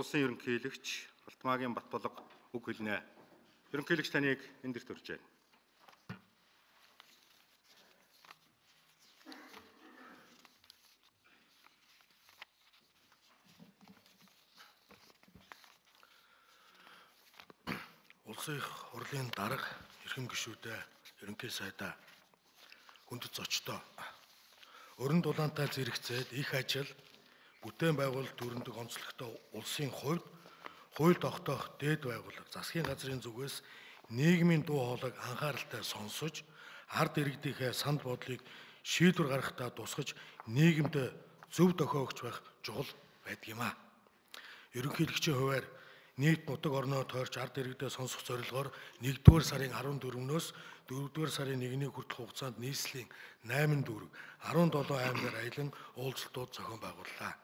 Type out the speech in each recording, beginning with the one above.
улсын ерөнхийлөгч Алтмаагийн Батболго үг хэлнэ. Ерөнхийлөгч таныг эндэрт урьж байна. Улсын их хурлын дарга эрхэм гишүүдээ, ерөнхий сайдаа, хүндэт зочдоо, өрн дулаантай зэрэгцээд их ажил, бүтээн байгуулалт төрөндөг онцлогтой улсын хувьд хууль тогтоох дээд байгууллага засгийн газрын зүгээс нийгмийн дуу хоолойг анхааралтай сонсож, ард иргэдийнхээ санал бодлыг шийдвэр гаргахтаа тусгаж нийгэмд зөв тохиогч байх чухал байдаг юм а. Ерөнхийлөгчийн хувьар нийт нутаг орноо тойрч ард иргэдэд сонсох зорилгоор 1-р сарын 14-өөс 4-р сарын 1-ний хүртэлх хугацаанд нийслэлийн 8 дүүрэг 17 аймгаар аялан уулзалтууд зохион байгууллаа.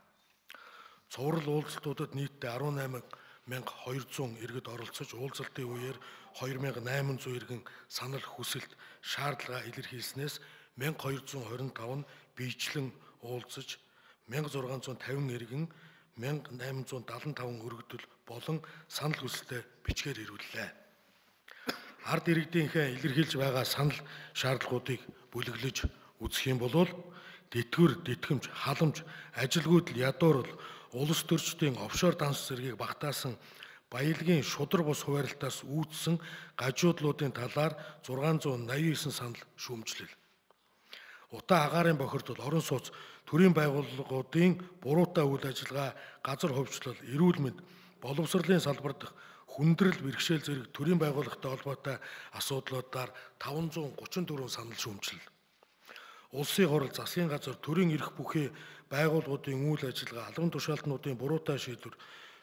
Цуврал уулзалтуудад нийтдээ 18,200 иргэд оролцож, уулзалтын үеэр 2,800 иргэн санал хүсэлт шаардлага илэрхийлснээс 1,225 нь биечлэн уулзаж, 1,650 иргэн 1,875 өргөдөл болон санал хүсэлтээ бичгээр ирүүллээ. Ард иргэдийнхээ илэрхийлж байгаа санал шаардлагуудыг бүлэглэж үзэх юм бол тэтгэвэр, тэтгэмж, халамж, ажилгүйдэл, ядуурл, улс төрчдийн офшор данс зэргийг багтаасан баялагын шудар бус хуваарлтаас үүдсэн гажуудлуудын талаар 689 санал шүүмжлэл. Утаа агаарын бохирдол, орон сууц, төрийн байгууллагуудын буруутай үйл ажиллагаа, газар хувьчлал, эрүүл мэнд, боловсролын салбар дахь хүндрэл бэрхшээл зэрэг төрийн байгууллагатай холбоотой асуудлуудаар 534 санал шүүмжлэл. Улсын хурал, засгийн газар, төрийн эрх бүхий байгууллагуудын үйл ажиллагаа, албан тушаалтнуудын буруутай шийдвэр,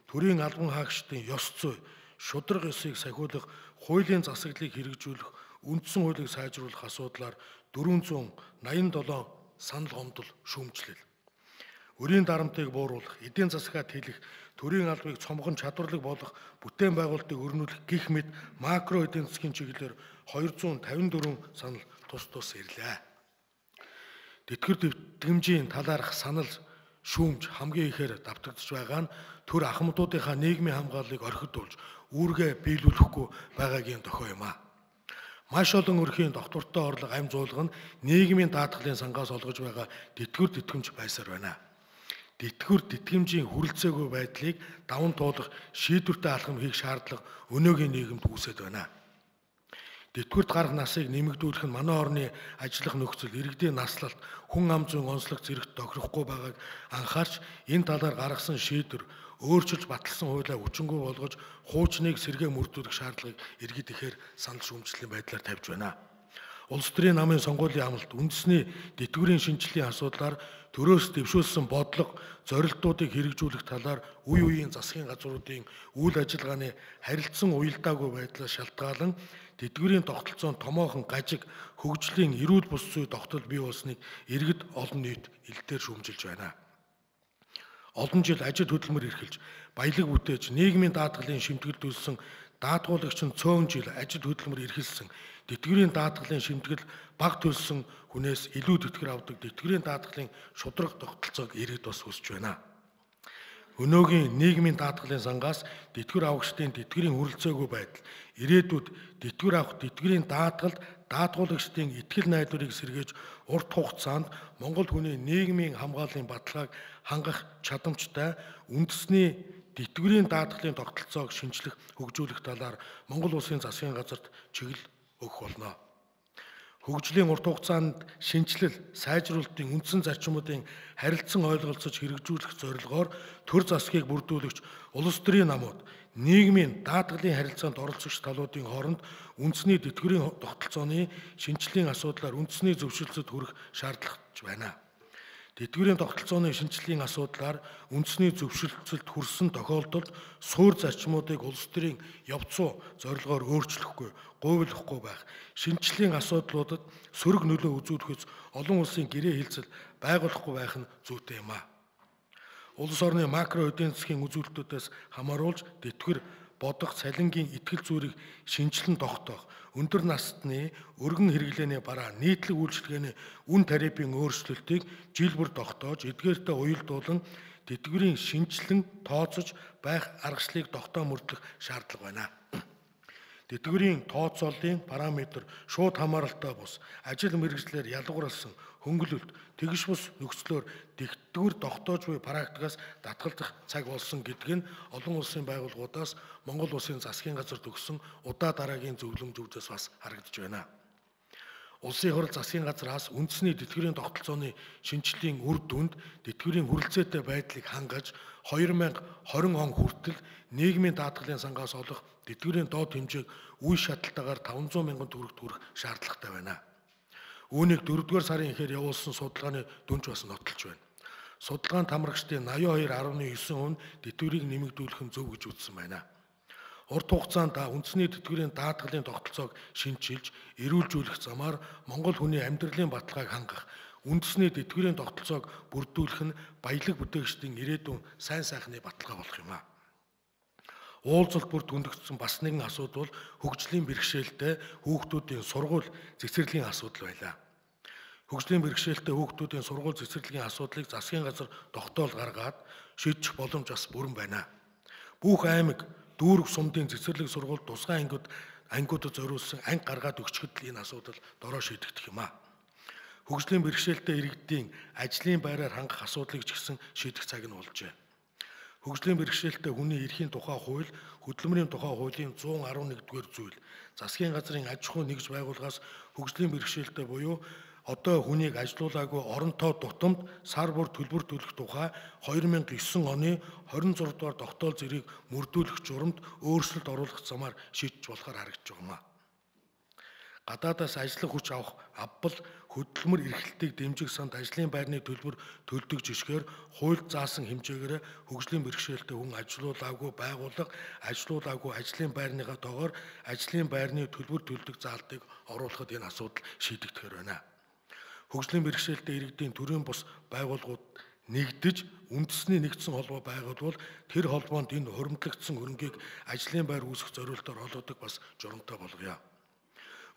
төрийн албан хаагчдын ёс зүй, шударга ёсыг сахиулах, хуулийн засаглалыг хэрэгжүүлэх, үндсэн хуулийг сайжруулах асуудлаар 487 санал гомдол шүүмжлэл. Өрийн дарамтыг бууруулах, эдийн засгаад хэлэх, төрийн албыг цомхон чадварлаг болгох, бүтээн байгуулалтыг өрнүүлэх гэх мэт макро эдийн засгийн чиглэлээр 254 санал тус ирлээ. Тэтгэвэр тэтгэмжийн талаарх санал шүүмж хамгийн ихээр давтагдж байгаа нь төр ахмадуудынхаа нийгмийн хамгааллыг орхидуулж, үүргээ биелүүлэхгүй байгаагийн дохио юм а. Маш олон өрхийн доктортой орлого амь зуулга нь нийгмийн даатгалын сангаас олгож байгаа тэтгэвэр тэтгэмж байсаар байна. Тэтгэвэр тэтгэмжийн хүрэлцээгүй байдлыг даван туулах шийдвэртэй алхам хийх шаардлага өнөөгийн нийгэмд үүсэж байна. Тэтгэвэрт гарах насыг нэмэгдүүлэх нь манай орны ажиллах нөхцөл, иргэдийн наслалт, хүн ам зүйн онцлог зэрэгт тохирохгүй байгааг анхаарч, энэ талаар гаргасан шийдвэр өөрчилж баталсан хуулиа хүчингүй болгож хуучныг сэргээ мөрдүүлэх шаардлагыг иргэд ихээр санал шүүмжлэлийн байдлаар тавьж байна. Улс төрийн намын сонгуулийн амлалт, үндэсний тэтгэврийн шинжилгээний асуудлаар төрөөс дэвшүүлсэн бодлого, зорилтуудыг хэрэгжүүлэх талаар үе үеийн засгийн газруудын үйл ажиллагааны харилцан уялдаагүй байдлаас шалтгаалan тэтгэврийн тогтолцоонд томоохон гажиг, хөгжлийн эрүүл бус зүй тогтол бий болсныг иргэд олон нийт илтээр шүүмжилж байна. Олон жил ажил хөдөлмөр эрхэлж, баялаг бүтээж, нийгмийн даатгалын шимтгэлд үлсэн даатгуулагч нь цөөн жил ажил хөдөлмөр эрхэлсэн, тэтгэврийн даатгалын шимтгэл баг төлсөн хүнээс илүү тэтгэр авдаг тэтгэврийн даатгалын шударга тогтолцоог иргэд бас хүсэж байна. Өнөөгийн нийгмийн даатгалын сангаас тэтгэвэр авагчдын тэтгэврийн хүрэлцээгүй байдал, ирээдүйд тэтгэвэр авах тэтгэврийн даатгалд даатгуулагчдын итгэл найдварыг сэргээж урт хугацаанд Монгол хүний нийгмийн хамгааллын баталгааг хангах чадамжтай үндэсний тэтгэврийн даатгалын тогтолцоог шинжлэх, хөгжүүлэх талаар Монгол Улсын засгийн газарт чиглэл өгөх болно. Хөгжлийн урт хугацаанд шинжилэл, сайжруулалтын үндсэн зарчмуудын харилцан ойлголцож хэрэгжүүлэх зорилгоор төр засгийг бүрдүүлэгч улс төрийн намууд, нийгмийн даатгалын харилцаанд оролцогч талуудын хооронд үндэсний тэтгэврийн тогтолцооны шинжилгээний асуудлаар үндэсний зөвшөөрлөд хүрэх шаардлагатай байна. Тэтгэврийн тогтолцооны шинжилгээний асуудлаар үндэсний зөвшөөрлөлд хүрсэн тохиолдолд суур зарчмуудыг улс төрийн явцуу зорилгоор өөрчлөхгүй, гуйлахгүй байх, шинжилгээний асуудлуудад сөрөг нөлөө үзүүлэхүйц олон улсын гэрээ хэлцэл байгуулахгүй байх нь зүйтэй юм а. Улс орны макро эдийн засгийн үзүүлэлтүүдээс хамааруулж тэтгэвэр бодох цалингийн итгэл зүрийг шинжилэн тогтоох, өндөр насны өргөн хэрэглээний бараа нийтлэг үйлчилгээний үн тарифын өөрчлөлтийг жил бүр тогтоож, эдгээртээ уялдуулан тэтгэврийн шинжилэн тооцож байх аргачлалыг тогтоон мөрдлөх шаардлага байна. Тэтгэврийн тооцооллын параметр шууд хамааралтай бус ажил мэргэжлэр ялгуурласан хөнгөлөлт тэгш бус нөхцлөөр тэтгэвэр тогтоож буй практикаас татгалзах цаг болсон гэдг нь олон улсын байгууллагуудаас Монгол Улсын засгийн газар төгссөн удаа дараагийн зөвлөмжүүдээс бас харагдж байна. Улсын хурал засгийн газраас үндэсний тэтгэврийн тогтолцооны шинжилгээний үр дүнд тэтгэврийн хүрэлцээтэй байдлыг хангаж 2020 он хүртэл нийгмийн даатгалын сангаас олох тэтгэврийн доод хэмжээг үе шаталтаагаар 500 мянган төгрөгт хүрэх шаардлагатай байна. Үүнийг 4-р сарын эхээр явуулсан судалгааны дүнж бас нотолж байна. Судалгаанд хамрагчдын 82.9% тэтгэврийг нэмэгдүүлэх нь зөв гэж үзсэн байна. Урт хугацаанд үндэсний тэтгэврийн даатгалын тогтолцоог шинчилж, эрүүлжүүлэх замаар Монгол хүний амьдралын баталгааг хангах, үндэсний тэтгэврийн тогтолцоог бүрдүүлэх нь баялаг бүтээгчдийн ирээдүйн сайн сайхны баталгаа болох юм а. Уулзалт бүр түндэгдсэн бас нэгэн асуудал бол хөгжлийн бэрхшээлтэй хүүхдүүдийн сургууль цэцэрлэгийн асуудал байлаа. Хөгжлийн бэрхшээлтэй хүүхдүүдийн сургууль цэцэрлэгийн асуудлыг засгийн газар тогтоол гаргаад шийдэх боломж бас бүрэн байна. Бүх аймаг дүүрэг сумдын цэцэрлэг сургууль тусгай ангиудад зориулсан анги гаргаад өгчөд л энэ асуудал дороо шийдэгдэх юм а. Хөгжлийн бэрхшээлтэй иргэдийн ажлын байраар хангах асуудлыг ч гэсэн шийдэх цаг нь болжээ. Хөгжлийн бэрхшээлтэй хүний эрхийн тухай хууль, хөдөлмөрийн тухай хуулийн 111-р зүйл, засгийн газрын аж ахуй нэгж байгууллагаас хөгжлийн бэрхшээлтэй буюу одоо хүнийг ажилуулаагүй оронтой тутамд сар бүр төлбөр төлөх тухай 2009 оны 26 дугаар тогтоол зэргийг мөрдүүлэх журамд өөрчлөлт оруулах замаар шийдэж болохоор харагдж байгаа юм а. Гадаадаас ажлын хүч авах авбал хөдөлмөр эрхлэлтийг дэмжих санд ажлын байрны төлбөр төлдөг жишгээр хуульд заасан хэмжээгээр хөгжлийн бэрхшээлтэй хүн ажилуулаагүй байгууллага ажилуулаагүй ажлын байрныгаа тоогоор ажлын байрны төлбөр төлдөг заалтыг оруулахад энэ асуудал шийдэгдэхээр байна. Хөгжлийн бэрхшээлтэй иргэдийн төрийн бус байгууллагууд нэгдэж үндэсний нэгдсэн холбоо байгуулвал тэр холбоонд энэ хуримтлагдсан хөрөнгийг ажлын байр үүсгэх зорилтоор олгодог бас журамтай болгоё.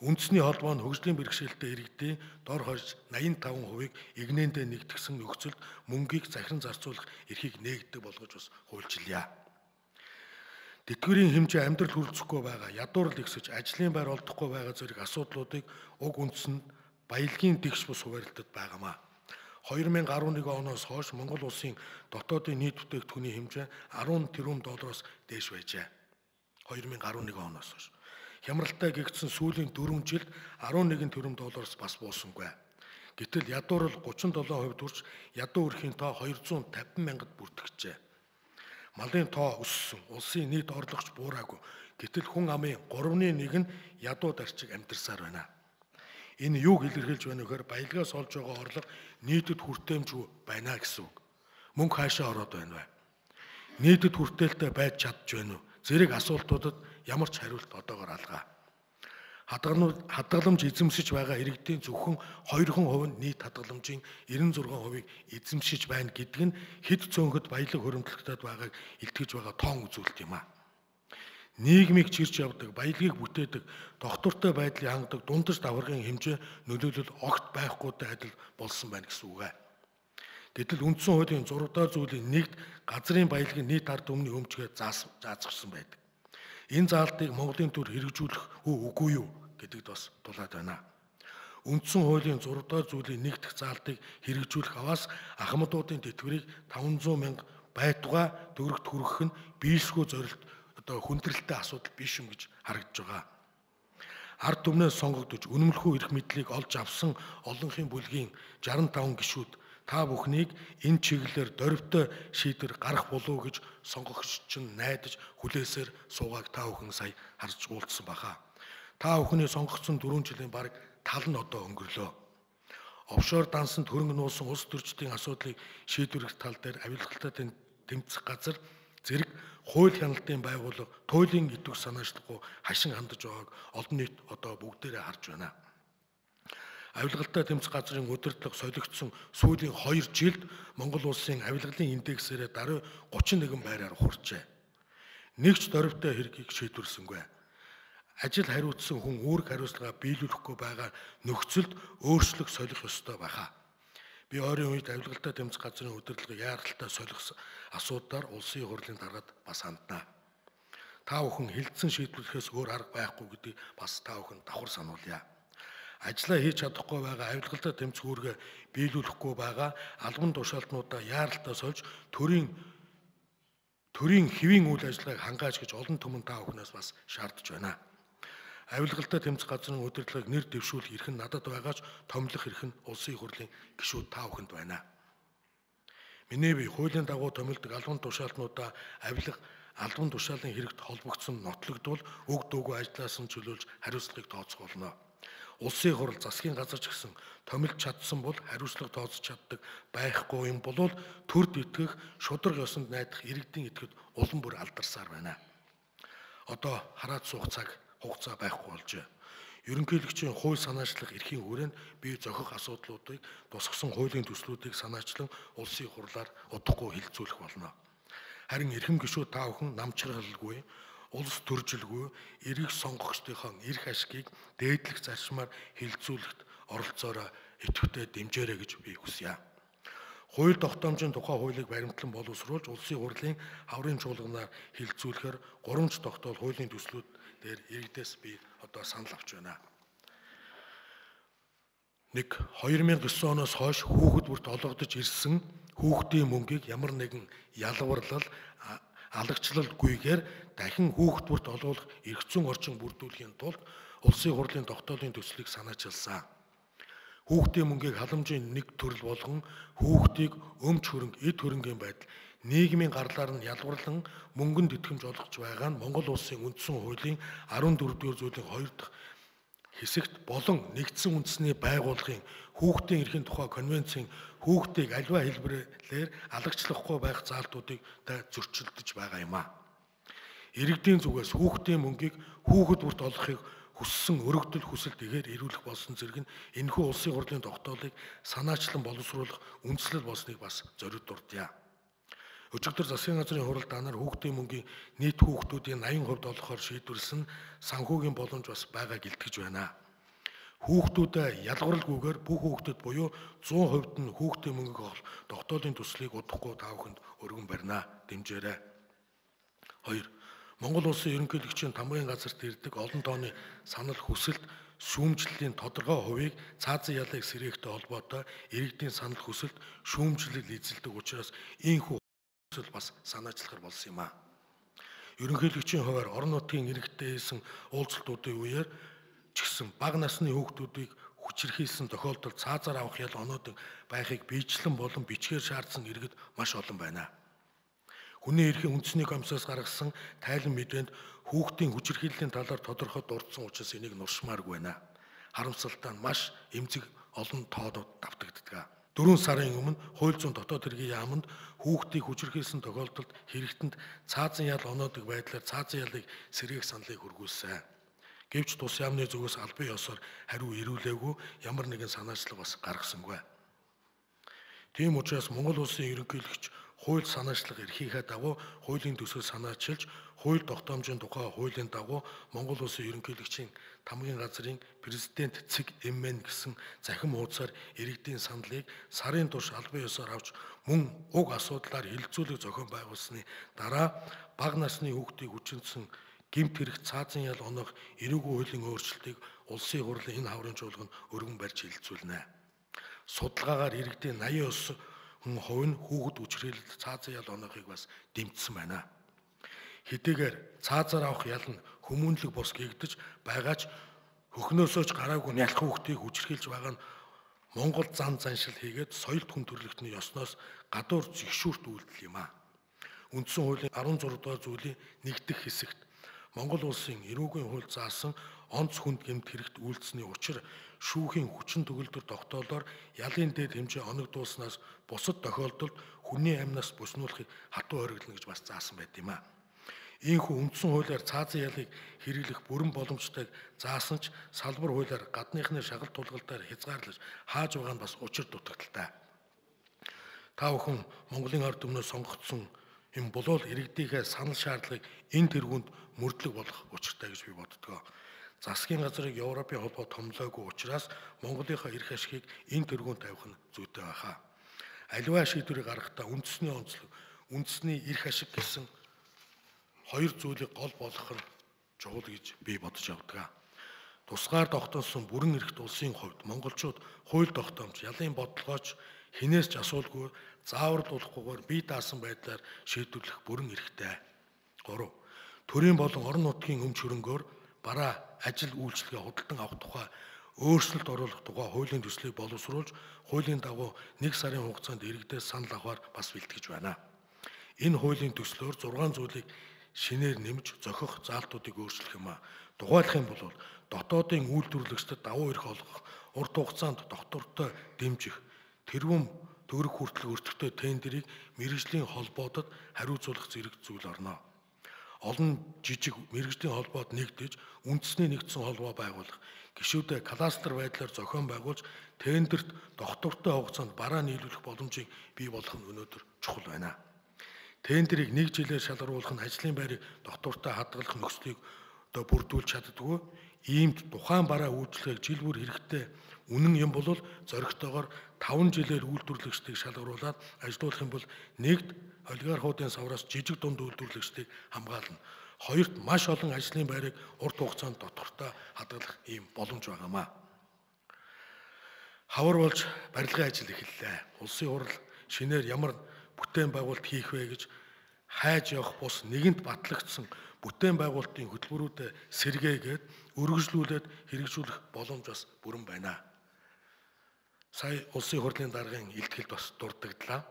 Үндэсний холбоо нь хөгжлийн бэрхшээлтэй иргэдийн дор хойж 85%-ийг игнэндээ нэгтгэсэн нөхцөлд мөнгийг захиран зарцуулах эрхийг нээгддэг болгож бас хуульчилъя. Тэтгэврийн хэмжээ амьдрал хүрэлцэхгүй байгаа, ядуурл ихсэж ажлын байр олдохгүй байгаа зэрэг асуудлуудыг уг үндэсэнд баялагын тэгш бус хуваарлтад байгаамаа. 2011 оноос хойш Монгол улсын дотоодын нийт бүтээгдэхүүний хэмжээ 10 тэрбум доллароос дээш байжээ. 2011 оноос хойш. Хямралтай гэгдсэн сүүлийн 4 жилд 11 тэрбум доллароос бас буусангүй. Гэтэл ядуурл 37% төрж ядуу өрхийн тоо 250 мянгад бүртгэжээ. Малын тоо өссөн, улсын нийт орлогч буураагүй. Гэтэл хүн амын 3/1 нь ядуу дарчиг амьдарсаар байна. Энэ юуг илэрхийлж байна вэхээр баялагаас олж байгаа орлого нийтэд хүртээмжгүй байна гэсэн үг. Мөнгө хаашаа ороод байна вэ? Нийтэд хүртээлтэй байж чадж байна уу? Зэрэг асуултуудад ямар ч хариулт одоогоор алгаа. Хадгаламж эзэмшиж байгаа иргэдийн зөвхөн 2% нь нийт хадгаламжийн 96%-ийг эзэмшиж байна гэдг нь хэд цөөнхөд баялаг хөрөмтлөгдөд байгааг илтгэж байгаа тоон үзүүлэлт юм а. Нийгмийг чирч явдаг, баялагийг бүтээдэг, доктортой байдлыг хангадаг дундаж давхаргын хэмжээ нөлөөлөл огт байхгүйтэй адил болсон байна гэсэн үг. Гэтэл үндсэн хуулийн 6 дахь зүйлийн нэгд газрын баялагын нийт ард түмний өмчгөө заасгсан байдаг. Энэ заалтыг Монголын төр хэрэгжүүлэх үгүй юу гэдэгт бас дулаад байна. Үндсэн хуулийн 6 дахь зүйлийн нэг дахь заалтыг хэрэгжүүлэх аваас ахмадуудын тэтгэврийг 500 мянга байтугай төгрөгт хүргэх нь биелсгүй зорилт хүндрэлтэй асуудал биш юм гэж харагдж байгаа. Ард түмнээс сонгогдож үнэмлэхүй эрх мэдлийг олж авсан олонхын бүлгийн 65 гишүүд та бүхнийг энэ чиглэлээр дорвитой шийдвэр гарах болов уу гэж сонгогч чинь найдаж хүлээсээр суугааг та бүхэн сая харж уулзсан баха. Та бүхний сонгогдсон 4 жилийн бараг тал нь одоо өнгөрлөө. Офшор дансанд хөрөнгө нуусан улс төрчдийн асуудлыг шийдвэрлэх тал дээр авилгалтай тэмцэх газар зэрэг хууль хяналтын байгууллага туйлын идэвх санаачлахгүй хашин хандаж байгааг олон нийт одоо бүгдээрээ харж байна. Авилгалтай тэмцэх газрын удирдлага солигдсон сүүлийн 2 жилд Монгол улсын авилгалын индексээрээ даруй 31 байраар хуржээ. Нэгч дорвитой хэргийг шийдвэрлсэнгүй. Ажил хариуцсан хүн үүрэг хариуцлага биелүүлэхгүй байгаа нөхцөлд өөрчлөлт солих ёстой байхаа. Би ойрын үед авилгалтай тэмцэх газрын удирдлагыг яаралтай солих асуудлаар улсын хурлын дараад бас ханднаа. Та бүхэн хилцэн шийдвэрлэхээс өөр арга байхгүй гэдгийг бас та бүхэн давхар сануулъя. Ажлаа хийж чадахгүй байгаа авилгалтай тэмцэх үүргээ биелүүлэхгүй байгаа албан тушаалтнуудаа яаралтай сольж төрийн хэвийн үйл ажиллагааг хангааж гэж олон түмэн та бүхнээс бас шаардж байна. Авилгалтай тэмцэх газрын удирдлагыг нэр дэвшүүлэх эрх нь надад байгаач томилох эрх нь улсын хурлын гишүүд та бүхэнд байна. Миний бие хуулийн дагуу томилдог албан тушаалтнуудаа албан тушаалын хэрэгт холбогдсон нотлогдвол өг дүүгүй ажилласан чөлөөлж хариуцлагыг тооцох болно. Улсын хурал засгийн газар ч гэсэн томилж чадсан бол хариуцлага тооцож чаддаг байхгүй юм бол төрд итгэх шударга ёсонд найдах иргэдийн итгэд улам бүр алдарсаар байна. Одоо хараад суух цаг хугацаа байхгүй болжээ. Ерөнхийлөгчийн хууль санаачлах эрхийн хүрээнд бий зохих асуудлуудыг тусгасан хуулийн төслүүдийг санаачлан улсын хурлаар удахгүй хилцүүлэх болно. Харин эрхэм гишүүд та бүхэн намчралгүй, улс төржилгүй, эрийг сонгогчдынхон эрх ашгийг дээдлэх зарчмаар хилцүүлэхэд оролцоороо идэвхтэй дэмжээрэй гэж би хүсье. Хууль тогтоомжийн тухай хуулийг баримтлан боловсруулж улсын хурлын хаврын чуулганаар хилцүүлэхээр 3 тогтоол хуулийн төслүүд дээр иргэдээс би одоо санал авч байна. 1. 2009 оноос хойш хүүхэд бүрт олгодож ирсэн хүүхдийн мөнгийг ямар нэгэн ялварлал, алагчлалгүйгээр дахин хүүхэд бүрт олгох эрх зүйн орчин бүрдүүлэхийн тулд улсын хурлын тогтоолын төслийг санаачилсан. Хүүхдийн мөнгийг халамжийн нэг төрөл болгон хүүхдийг өмч хөрөнгө, эд хөрөнгөний байдал нийгмийн гарлаар нь ялварлан мөнгөнд итгэмж олгож байгаа нь Монгол улсын үндсэн хуулийн 14-р зүйлийн 2 дахь хэсэгт болон нэгдсэн үндэсний байгууллагын хүүхдийн эрхийн тухай конвенцийн хүүхдийг аливаа хэлбэрээр алагчлахгүй байх заалтуудыг зөрчилдөж байгаа юм а. Иргэдийн зүгээс хүүхдийн мөнгийг хүүхэд бүрт олгохыг хүссэн өргөдөл хүсэлт игээр ирүүлэх болсон зэрэг нь энэхүү улсын хурлын тогтоолыг санаачлан боловсруулах үндслэл болсныг бас зориг дурдъя. Өчигдөр засгийн газрын хурал даанаар хүүхдийн мөнгийн нийт хүүхдүүдийн 80% олгохоор шийдвэрлсэн санхүүгийн боломж бас байгааг илтгэж байна. Хүүхдүүдэд ялгаралгүйгээр бүх хүүхдэд буюу 100% нь хүүхдийн мөнгөийг олох тогтоолын төслийг удахгүй та бүхэнд өргөн барина. Дэмжээрэй. 2. Монгол улсын ерөнхийлөгчийн тамгын газарт ирдэг олон тооны санал хүсэлт шүүмжлэлийн тодорхой хувийг цаазын ялыг сэргээхтэй холбоотой иргэдийн санал хүсэлт шүүмжлэл эзэлдэг учраас ийхүү хүсэл бас санаачлахар болсон юм а. Ерөнхийлөгчийн хуваар орон нутгийн иргэдтэй хийсэн уулзалтуудын үеэр ч гэсэн бага насны хүүхдүүдийг хүчирхийлсэн тохиолдолд цаазаар авах ял оноодог байхыг биечлэн болон бичгээр шаардсан иргэд маш олон байна. Хүний эрхийн үндэсний комиссаас гаргасан тайлан мэдээнд хүүхдийн хүчирхийллийн талаар тодорхой дурдсан учраас энийг нуршмааргүй байна. Харамсалтай нь маш эмзэг олон тоонууд давтагддаг. 4 сарын өмнө хууль зүйн дотоод хэргийн яамд хүүхдийг хүчирхийлсэн тохиолдолд хэрэгтэнд цаазан ял оноодог байдлаар цаазан ялыг сэргээх саналыг хургуулсан. Гэвч тус яамны зүгээс албан ёсоор хариу ирүүлээгүй ямар нэгэн санаачлал бас гаргасангүй. Тийм учраас Монгол улсын ерөнхийлөгч хууль санаачлах эрхийнхээ дагуу хуулийн төсөл санаачилж, хууль тогтоомжийн тухай хуулийн дагуу Монгол улсын ерөнхийлөгчийн тамгын газрын президент цэг эмэн гэсэн захим хуудасаар иргэдийн саналыг сарын турш албан ёсоор авч мөн уг асуудлаар хилцүүлэг зохион байгуулсны дараа бага насны хүүхдийг хүчинсэн гэмт хэрэг цаазан ял онох эрүүгийн хуулийн өөрчлөлтийг улсын хурлын энэ хаврын чуулганд өргөн барьж хилцүүлнэ. Судалгаагаар иргэдийн 89% нь хүүхэд хүчирхийлэлд цаазан ял оноохыг бас дэмжсэн байна. Хэдийгээр цаазаар авах ял нь хүмүүнлэг бус гэгдэж байгаач хөхнөөсөө ч гараагүй нялх хүүхдийг хүчирхийлж байгаа нь Монгол зан заншил хийгээд соёлт хүн төрөлхтний ёсноос гадуур зэгшүүрт үйлдэл юм а. Үндсэн хуулийн 16 дугаар зүйлийн нэгдэх хэсэгт Монгол улсын эрүүгийн хууль заасан онц хүнд гэмт хэрэгт үйлдсэний учир шүүхийн хүчин төгөлдөр тогтоолоор ялын дээд хэмжээ оногдуулснаас бусад тохиолдолд хүний амнаас буснуулахыг хатуу хориглоно гэж бас заасан байт юм а. Ийхүү үндсэн хуулиар цаазан ялыг хэрэглэх бүрэн боломжтойг заасан ч салбар хуулиар гадныхны шагалт тулгалдаар хязгаарлаж хааж байгаа нь бас учир дутагдaltaй. Та бүхэн Монголын ард түмнөөс сонгогдсон юм болол иргэдийнхээ санал шаардлагыг энэ тэргуунд мөрдлөг болох учиртай гэж би боддог. засгийн газрыг Европын холбоо томлоогүй учраас Монголынхаа эрх ашигыг энэ тэргүүнд тавих нь зүйтэй байхаа. Аливаа шийдвэрийг гаргахдаа үндэсний онцлог, үндэсний эрх ашиг гэсэн хоёр зүйлийг гол болгох нь чухал гэж би бодож явдаг. Тусгаар тогтоосон бүрэн эрхт улсын хувьд монголчууд хууль тогтоомж, ялын бодлогооч хинээс ч асуулгүй зааварлуулахгүйгээр бие даасан байдлаар шийдвэрлэх бүрэн эрхтэй. 3. Төрийн болон орон нутгийн өмч хөрөнгөөр бараа ажил үйлчлэгээ худалдан авах тухай өөрчлөлт оруулах тухай хуулийн төслийг боловсруулж, хуулийн дагуу 1 сарын хугацаанд иргэдээс санал авахар бас бэлтгэж байна. Энэ хуулийн төслөөр 6 зүйлийг шинээр нэмж зохих заалтуудыг өөрчлөх юм а. Тухайлах юм бол дотоодын үйлдвэрлэгчдэд давуу эрх олгох, урт хугацаанд доктортой дэмжих, тэргүүн төгрөг хүртэл өртөгтэй тендерийг мэргэжлийн холбоодод хариуцуулах зэрэг зүйл орно. Олон жижиг мэргэжлийн холбоод нэгдэж үндэсний нэгдсэн холбоо байгуулах, гишүүдээ кластер байдлаар зохион байгуулж тендерт доктортой хугацаанд бараа нийлүүлэх боломжийг бий болгох нь өнөөдөр чухал байна. Тендерийг 1 жилээр шалгаруулах нь ажлын байрыг доктортой хадгалах нөхцөлийг бүрдүүлж чаддгүй. Иймд тухайн бараа үйлчлэгийг жил бүр хэрэгтэй үнэн юм бол зоригтойгоор 5 жилээр үйлдвэрлэгчдийг шалгаруулад ажилуулах юм бол нэгд олигархуудын савраас жижиг дунд үйлдвэрлэгчдийг хамгаална. Хоёрт маш олон ажлын байрыг урт хугацаанд доктортой хадгалах ийм боломж байгаамаа. Хавар болж барилгын ажил эхэллээ. Улсын хурал шинээр ямар бүтээн байгуулалт хийх вэ гэж хайж явах бус нэгэнт батлагдсан бүтээн байгуулалтын хөтөлбөрүүдэд сэргээгээд өргөжлүүлээд хэрэгжүүлэх боломж бас бүрэн байна. Сая улсын хурлын даргын илтгэлд бас дурддагдлаа.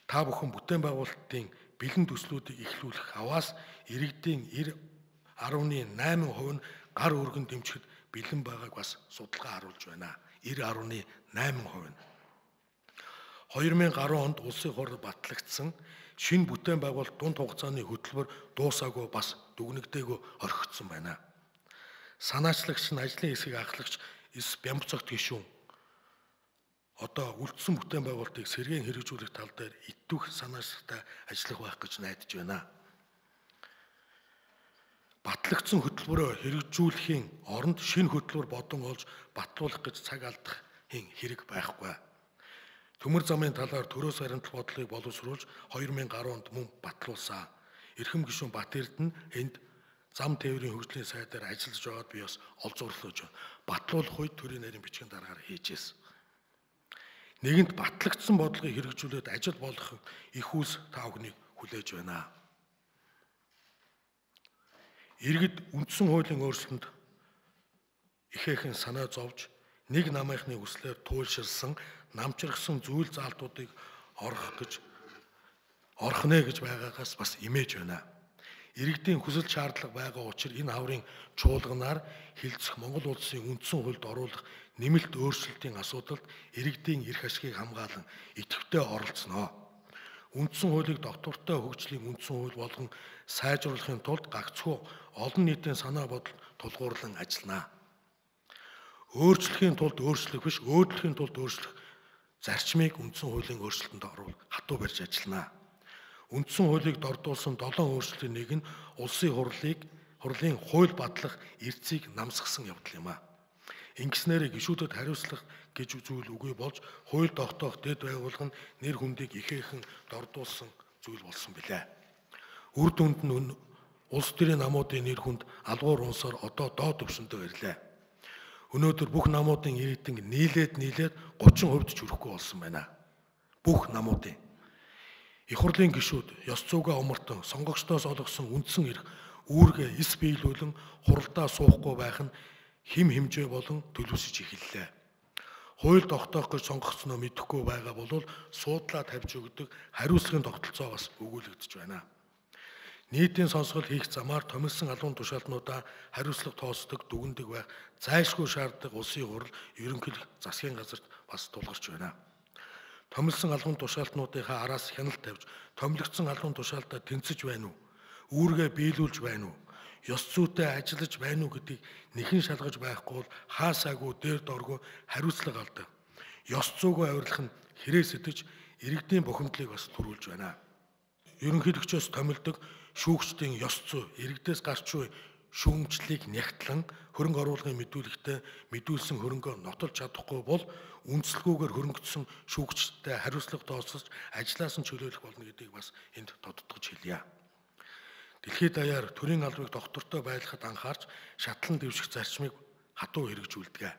Та бүхэн бүтээн байгуулалтын бэлэн төслүүдийг эхлүүлэх аваас иргэдийн 90.8% нь гар өргөн дэмжихэд бэлэн байгааг бас судалгаа харуулж байна. 90.8%. 2010 онд улсын хурал батлагдсан шинэ бүтээн байгуулалт дунд хугацааны хөтөлбөр дуусаагүй бас дүгнэгдээгүй орхигдсон байна. Санаачлагч нь ажлын хэсгийг ахлагч Бямбцогт гишүүн одоо үлдсэн бүтээн байгуулалтыг сэргээн хэрэгжүүлэх тал дээр итвэх санаачлагтай ажиллах байх гэж найдаж байна. Батлагдсан хөтөлбөрөө хэрэгжүүлэхийн оронд шинэ хөтөлбөр бодон олж батлуулах гэж цаг алдахын хэрэг байхгүй. Төмөр замын талаар төрөөс харимтлах бодлогыг боловсруулж 2010 онд мөн батлуулсан. Эрхэм гишүүн Бат Эрдэнэ энд зам тээврийн хөгжлийн сайдаар ажиллаж байгаад би бас олзуурлаж байна. Батлуулах үед төрийн нарийн бичгийн дараагаар хийжээс. Нэгэнт батлагдсан бодлогыг хэрэгжүүлээд ажил болох их үйлс та бүхнийг хүлээж байна. Иргэд үндсэн хуулийн өөрчлөлтөнд ихээхэн санаа зовж нэг намынхны хүслээр туйлширсан намчрагсан зүйл заалтуудыг орох нэ гэж байгаагаас бас имэж байна. Иргэдийн хүсэл шаардлага байгаа учраас энэ хаврын чуулганаар хилцэх Монгол улсын үндсэн хуульд оруулах нэмэлт өөрчлөлтийн асуудалд иргэдийн эрх ашигыг хамгаалан идэвхтэй оролцсноо. Үндсэн хуулийг доктортой хөгжлийн үндсэн хууль болгон сайжруулахын тулд гагцхүү олон нийтийн санаа бодол тулгуурлан ажилланаа. Өөрчлөхийн тулд өөрчлөх биш, өөдлөхийн тулд өөрчлөх зарчмыг үндсэн хуулийн өөрчлөлтөнд оруулах хатуу барьж ажилланаа. Үндсэн хуулийг дордуулсан 7 өөрчлөлтийн нэг нь улсын хурлын хууль батлах эрцийг намсгсан явдал юм а. Ингэснээр гишүүдэд хариуцлах гэж зүйл үгүй болж хууль тогтоох дэд байгууллага нь нэр хүндийг ихээхэн дордуулсан зүйл болсон билээ. Үр дүнд нь улс төрийн намуудын нэр хүнд алгуур унсаар одоо доод түвшиндээ ирлээ. Өнөөдөр бүх намуудын ирээдинг нийлээд 30% ч хүрэхгүй болсон байна. Бүх намуудын их хурлын гишүүд ёс зүйгээ умартан сонгогчдоос олгосон үндсэн эрх үүргээ эс биелүүлэн хуралдаа суухгүй байх нь хим хэмжээ болон төлөвшөж эхэллээ. Хууль тогтоох гэж сонгогдсноо мэдэхгүй байгаа бол суудлаа тавьж өгдөг хариуцлагын тогтолцоо бас өгүүлэгдэж байна. Нийтийн сонсгол хийх замаар томилсон албан тушаалтнуудаа хариуцлага тооцдог дүгндэг байх зайлшгүй шаарддаг улсын хурал ерөнхийлөх засгийн газарт бас тулгарч байна. Томилсон албан тушаалтнуудынхаа араас хяналт тавьж, томилогдсон албан тушаалтаа тэнцэж байна уу? Үүргээ биелүүлж байна уу? Ёс зүйтэй ажиллаж байна уу гэдгийг нэхэн шалгаж байхгүй бол хаасаагүй дээр дооргүй хариуцлага алдаг. Ёс зүйгүй авирлах нь хэрэг сэтэж иргэдийн бухимдлыг бас төрүүлж байна. Ерөнхийлөгчөөс томилдог шүүгчдийн ёс зүй, иргэдээс гарч буй шүүмжлэлийг нягтлан хөрөнгө оруулалтын мэдүүлэгтээ мэдүүлсэн хөрөнгөө нотолж чадахгүй бол үндслэгүүгээр хөрөнгөцсөн шүүгчтэй хариуцлага тооцож ажлаас нь чөлөөлөх болно гэдгийг бас энд тодтогч хэлье. Дэлхийд даяар төрийн албыг доктортой байлгахад анхаарч шатлан дэвших зарчмыг хатуу хэрэгжүүлдэг.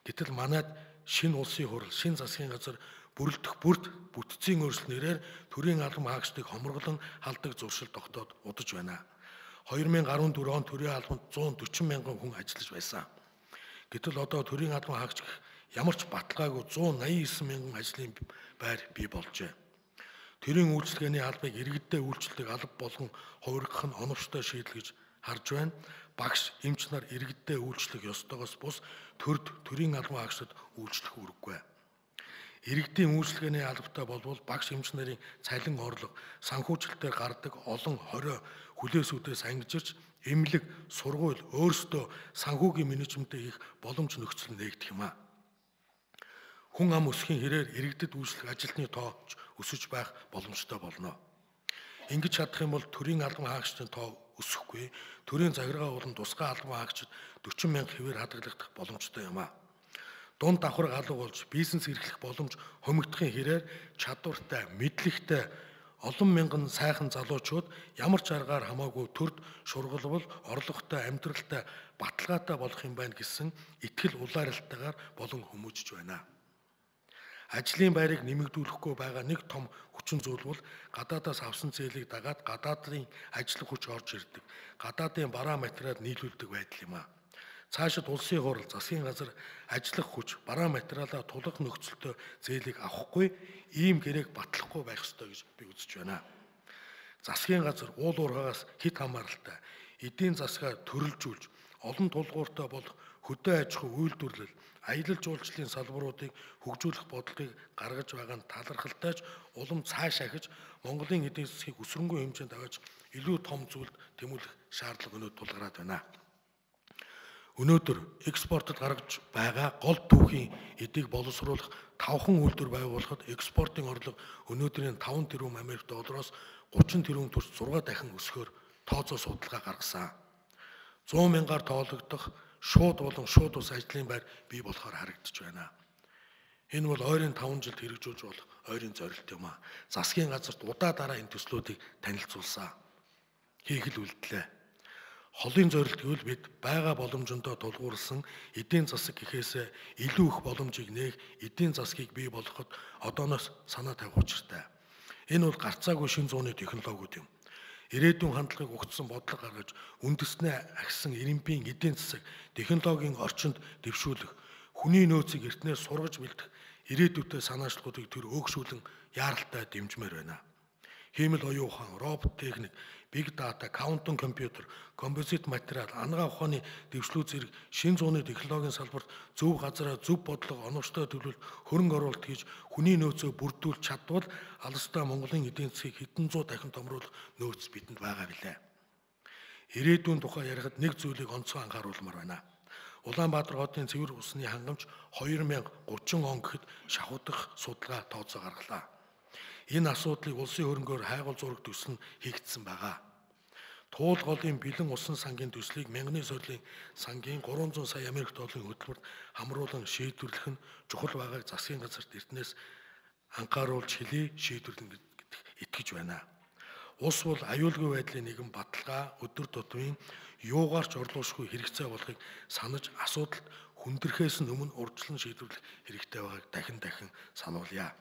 Гэтэл манайд шинэ улсын хурал, шинэ засгийн газар бүрэлдэх бүрд бүтцийн өөрчлөлтөөр төрийн албан хаагчдыг хомроглон халдаг зуршил тогтоод удаж байна. 2014 онд төрийн албанд 140 мянган хүн ажиллаж байсан. Гэтэл одоо төрийн албан хаагч ямар ч баталгаагүй 189 мянган ажлын байр бий болжээ. Төрийн үйлчилгээний албыг иргэддээ үйлчлдэг алба болгон хувиргах нь оновчтой шийдэл гэж харж байна. Багш, эмч нар иргэддээ үйлчлэх ёстойгоос бус төрд төрийн албан хаагчдад үйлчлэх үүрэггүй. Иргэдийн үйлчлэгээний албатай болбол багш эмч нарын цалин орлого, санхүүжилтээр гардаг олон хорио хүлээсүүдээс ангижирч эмнэлэг, сургууль өөрсдөө санхүүгийн менежментээ хийх боломж нөхцөл нээгдэх юм а. Хүн ам өсөхийн хэрээр иргэдэд үйлчлэх ажилтны тоо өсөж байх боломжтой болно. Ингэж чадах юм бол төрийн албан хаагчдын тоо өсөхгүй, төрийн захиргаа болон тусгай албан хаагчид 40 мянга хэвээр хадгалагдах боломжтой юм а. Дунд давхар алга болж бизнес эрхлэх боломж хомигдохын хэрээр чадвартай, мэдлэгтэй олон мянган сайхан залуучууд ямар ч аргаар хамаагүй төрд шургалбал орлоготой, амьдралтай, баталгаатай болох юм байна гэсэн итгэл улааралтайгаар болон хүмүүжж байна. Ажлын байрыг нэмэгдүүлэхгүй байгаа нэг том хүчин зүйл бол гадаадаас авсан зээлийг дагаад гадаадын ажил хүч орж ирдэг, гадаадын бараа материал нийлүүлдэг байдал юм а. Цаашид улсын хурал, засгийн газар ажиллах хүч, бараа материалаа тулах нөхцөлтөө зээлийг авахгүй, ийм гэрээг батлахгүй байх ёстой гэж би үзэж байна. Засгийн газар уул уурхаагаас хэд хамааралтай, эдийн засгаа төрөлжүүлж, олон тулгууртай болох хөдөө аж ахуй үйлдвэрлэл, аялал жуулчлалын салбаруудыг хөгжүүлэх бодлогыг гаргаж байгаа нь талархалтай ч улам цааш ахиж Монголын эдийн засгийг өсрөнгөө хэмжээнд аваач илүү том зүйлд тэмүүлэх шаардлага өнөө тулгараад байна. Өнөөдөр экспортод гаргаж байгаа гол түүхийн эдийг боловсруулах 5хан үйлдвэр байгуулахад экспортын орлого өнөөдрийн 5 тэрбум Америк доллароос 30 тэрбум төрж 6 дахин өсөхөөр тооцоо судалгаа гаргасан. 100 мянгаар тоологдох шууд болон шууд ус ажлын байр бий болохоор харагдаж байна. Энэ бол ойрын 5 жилд хэрэгжүүлж болох ойрын зорилт юм а. Засгийн газарт удаа дараа энэ төслүүдийг танилцуулсан. Хийх л үйлдэлээ. Холын зорилт гэвэл бид байгаа боломжондоо тулгуурласан эдийн засаг гэхээсээ илүү их боломжийг нээх эдийн засгийг бий болгоход одооноос санаа тавих учиртай. Энэ бол гарцаагүй шин зууны технологиуд юм. Ирээдүйн хандлагыг угтсан бодлого гаргаж үндэснээ агсан эренбийн эдийн засаг технологийн орчинд дэвшүүлэх, хүний нөөцийг эртнээс сургаж бэлдэх ирээдүйтэй санаачлагуудыг тэр өөгшүүлэн яаралтай дэмжмээр байна. Хиймэл оюун ухаан, робот техник, биг дата, квантум компьютер, композит материал, ангаа ухааны дэвшлүү зэрэг шин зууны технологийн салбарт зөв газараа зөв бодлого оновчтой төлөвлөлт хөрөнгө оруулалт хийж хүний нөөцөө бүрдүүлж чадвал алстай Монголын эдийн засгийг хэдэн зуун дахин томруулах нөөц бидэнд байгаа билээ. Ирээдүйн тухай ярихад нэг зүйлийг онцгой анхааруулмаар байна. Улаанбаатар хотын цэвэр усны хангамж 2030 он гэхэд шавхуудах судалгаа тооцоо гаргалаа. Энэ асуудлыг улсын хөрөнгөөр хайгуул зураг төсөл нь хийгдсэн байгаа. Туул голын бэлэн усан сангийн төслийг мянганы сорилын сангийн 300 сая Америк долларын хөтөлбөрт хамруулан шийдвэрлэх нь чухал байгааг засгийн газарт эртнээс анхааруулж хэлий шийдвэрлэн итгэж байна. Ус бол аюулгүй байдлын нэгэн баталгаа өдөр тутмын юугаарч орлуулшгүй хэрэгцээ болохыг санаж асуудалд хүндрэхээс нь өмнө урьдчилан шийдвэрлэх хэрэгтэй байгааг дахин сануулъя.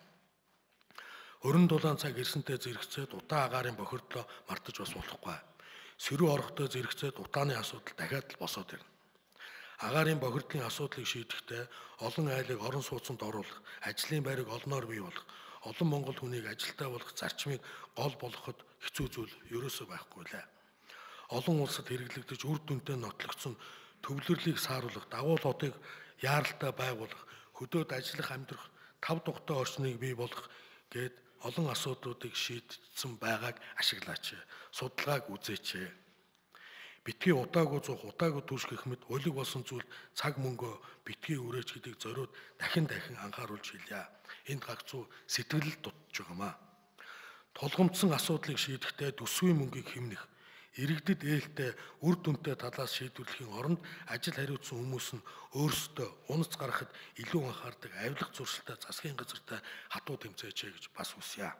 Өрн дулаан цаг ирсэнтэй зэрэгцээд утаа агаарын бохирдлоо мартаж бас болохгүй. Сэрүү орохтой зэрэгцээд утааны асуудал дахиад л босоод ирнэ. Агаарын бохирдлын асуудлыг шийдэхдээ олон айлыг орон сууцнд оруулах, ажлын байрыг олноор бий болгох, олон монгол хүнийг ажилтаа болгох зарчмыг гол болгоход хэцүү зүйл ерөөсөө байхгүй лээ. Олон улсад хэрэглэгдэж үр дүнтэй нотлогдсон төвлөрлийг сааруулах, давуу хотыг яаралтай байгуулах, хөдөөд ажиллах амьдрах, тав тухтай орчныг бий болгох гээд олон асуудлуудыг шийдсэн байгааг ашиглаач. Судалгааг үзээч. Битгий удаагүй зуух, удаагүй түшгэх мэт улиг болсон зүйл цаг мөнгөө битгий өрөөч гэдгийг зориуд дахин анхааруулж хэлье. Энд гагцуу сэтгэл дутж байгаамаа. Тулгымдсан асуудлыг шийдэхдээ төсвийн мөнгийг хэмнэх, иргэдэд ээлтэй үр дүнтэй талаас шийдвэрлэхийн оронд ажил хариуцсан хүмүүс нь өөрсдөө унац гаргахад илүү анхаардаг авилга зуршилтай засгийн газартай хатуу тэмцээч гэж бас хүсье.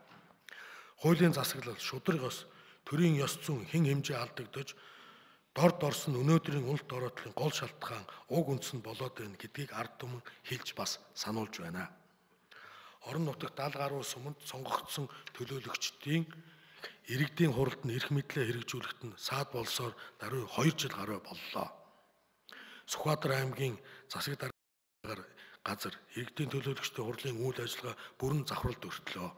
Хуулийн засаглал, шудраг ёс, төрийн ёс зүйн хэн хэмжээ алдагдаж дорд орсон өнөөдрийн улт ороодлын гол шалтгаан уг үндэс нь болоод байна гэдгийг ард түмэн хэлж бас сануулж байна. Орон нутагт 70 гаруй суманд сонгогдсон төлөөлөгчдийн иргэдийн хуралд нь эрх мэдлээ хэрэгжүүлэхэд нь саад болсоор даруй 2 жил гаруй боллоо. Сүхбаатар аймгийн засаг дарга газар иргэдийн төлөөлөгчдийн хурлын үйл ажиллагаа бүрэн завхралд өртлөө.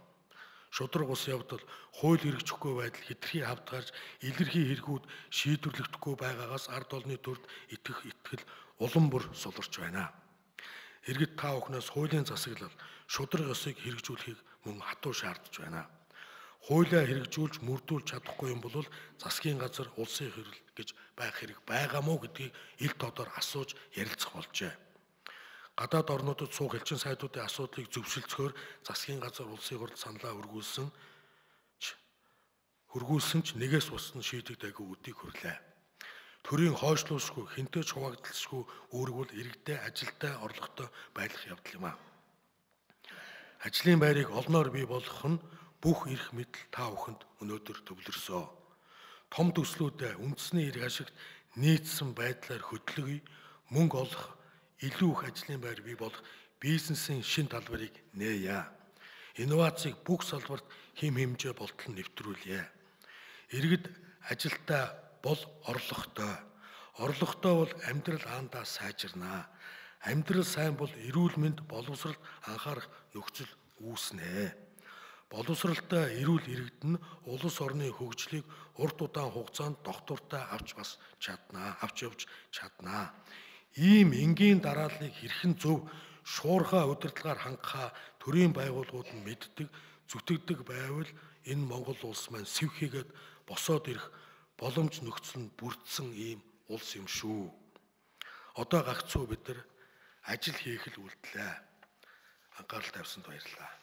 Шудраг ус явдал хууль хэрэгжихгүй байдал хэтэрхий хавтгаарч илэрхий хэрэгүүд шийдвэрлэгдэхгүй байгаагаас ард олонны төрд итгэл улам бүр суларч байна. Иргэд та бүхнээс хуулийн засаглал, шудраг ёсыг хэрэгжүүлэхийг мөн хатуу шаардж байна. Хуулиа хэрэгжүүлж мөрдүүлж чадахгүй юм бол засгийн газар улсын хурал гэж байх хэрэг байгаа мó гэдгийг ил тодор асууж ярилцах болжээ. Гадаад орнуудад суух элчин сайдуудын асуудлыг зөвшөлдсөөр засгийн газар улсын хурал саналаа хөргүүлсэн ч нэгээс бусна шийдэгдээгүй үдийг хөрлөө. Төрийн хойшлуулшгүй, хинтээ хуваагдалшгүй үүрэг бол иргэдээ ажилтай орлоготой байлгах явдал юм а. Ажлын байрыг олноор бий болгох нь бүх эрх мэдэл та бүхэнд өнөөдөр төвлөрсөө. Том төслүүдэд үндэсний эрх ашигт нийцсэн байдлаар хөтлөгийг мөнгө олох, илүү их ажлын байр бий болох бизнесийн шин талбарыг нээе. Инновацийг бүх салбарт хэм хэмжээ болтол нэвтрүүлье. Иргэд ажилтай бол орлоготой. Орлоготой бол амьдрал аандаа сайжирнаа. Амьдрал сайн бол эрүүл мэнд боловсролд анхаарах нөхцөл үүснэ. Боловсралтай эрүүл иргэд нь улс орны хөгжлийг урт удаан хугацаанд доктортой авч явж чаднаа. Ийм энгийн дарааллыг хэрхэн зөв шуурхай удирдлагаар хангахаа төрийн байгууллагууд нь мэддэг, зүтгэдэг байвал энэ Монгол улс маань сэвхийгээд босоод ирэх боломж нөхцөл нь бүрдсэн ийм улс юм шүү. Одоо гагцхүү бид нар ажил хийх л үйлдэлээ. Анхаарал тавьсанд баярлалаа.